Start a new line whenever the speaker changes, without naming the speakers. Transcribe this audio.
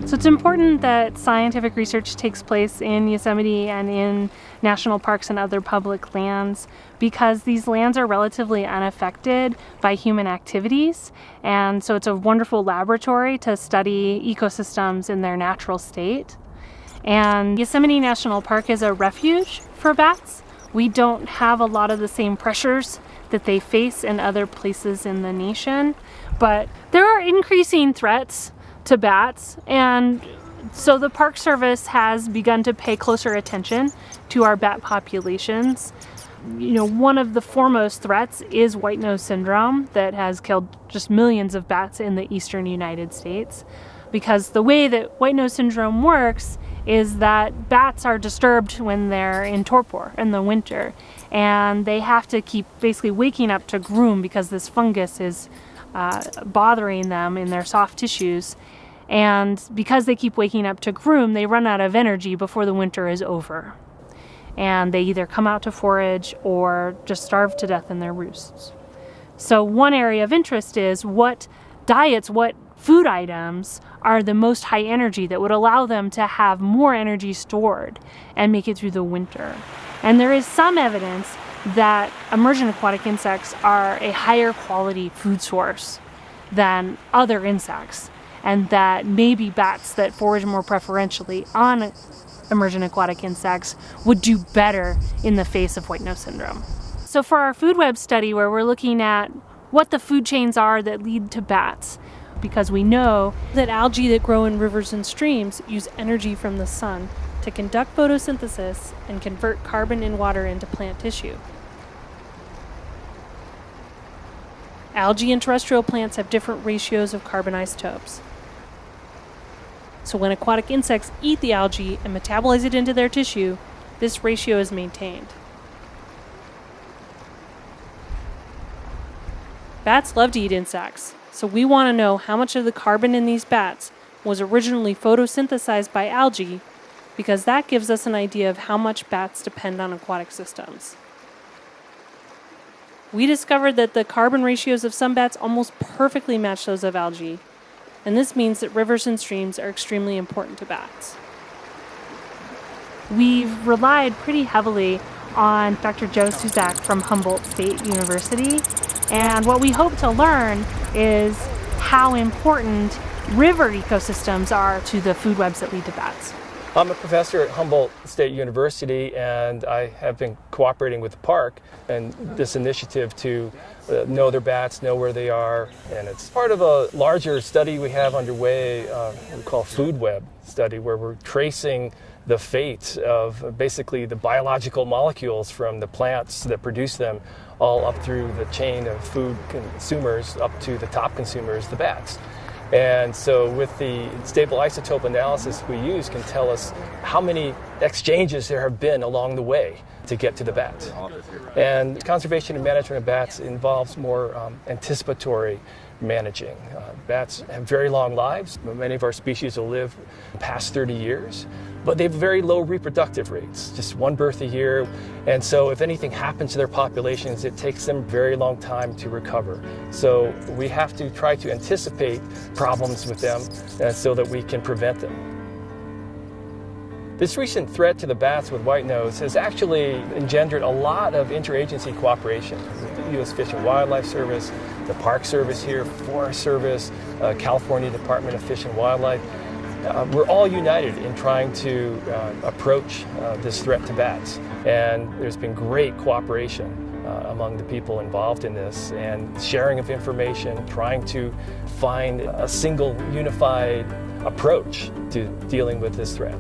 So it's important that scientific research takes place in Yosemite and in national parks and other public lands because these lands are relatively unaffected by human activities. And so it's a wonderful laboratory to study ecosystems in their natural state. And Yosemite National Park is a refuge for bats. We don't have a lot of the same pressures that they face in other places in the nation, but there are increasing threats to bats, and so the Park Service has begun to pay closer attention to our bat populations. One of the foremost threats is white nose syndrome that has killed just millions of bats in the eastern United States, because the way that white nose syndrome works is that bats are disturbed when they're in torpor in the winter, and they have to keep basically waking up to groom because this fungus is bothering them in their soft tissues. And because they keep waking up to groom, they run out of energy before the winter is over. And they either come out to forage or just starve to death in their roosts. So one area of interest is what diets, what food items are the most high energy that would allow them to have more energy stored and make it through the winter. And there is some evidence that emergent aquatic insects are a higher quality food source than other insects, and that maybe bats that forage more preferentially on emergent aquatic insects would do better in the face of white nose syndrome. So for our food web study, where we're looking at what the food chains are that lead to bats, because we know that algae that grow in rivers and streams use energy from the sun to conduct photosynthesis and convert carbon in water into plant tissue. Algae and terrestrial plants have different ratios of carbon isotopes. So when aquatic insects eat the algae and metabolize it into their tissue, this ratio is maintained. Bats love to eat insects, so we want to know how much of the carbon in these bats was originally photosynthesized by algae, because that gives us an idea of how much bats depend on aquatic systems. We discovered that the carbon ratios of some bats almost perfectly match those of algae, and this means that rivers and streams are extremely important to bats. We've relied pretty heavily on Dr. Joe Suzak from Humboldt State University, and what we hope to learn is how important river ecosystems are to the food webs that lead to bats.
I'm a professor at Humboldt State University, and I have been cooperating with the park and this initiative to know their bats, know where they are, and it's part of a larger study we have underway we call Food Web study, where we're tracing the fate of basically the biological molecules from the plants that produce them all up through the chain of food consumers up to the top consumers, the bats. And so with the stable isotope analysis we use can tell us how many exchanges there have been along the way to get to the bats. And conservation and management of bats involves more anticipatory managing. Bats have very long lives. Many of our species will live past 30 years, but they have very low reproductive rates, just one birth a year. And so if anything happens to their populations, it takes them a very long time to recover. So we have to try to anticipate problems with them so that we can prevent them. This recent threat to the bats with white nose has actually engendered a lot of interagency cooperation with the U.S. Fish and Wildlife Service, the Park Service here, Forest Service, California Department of Fish and Wildlife. We're all united in trying to approach this threat to bats. And there's been great cooperation among the people involved in this, and sharing of information, trying to find a single unified approach to dealing with this threat.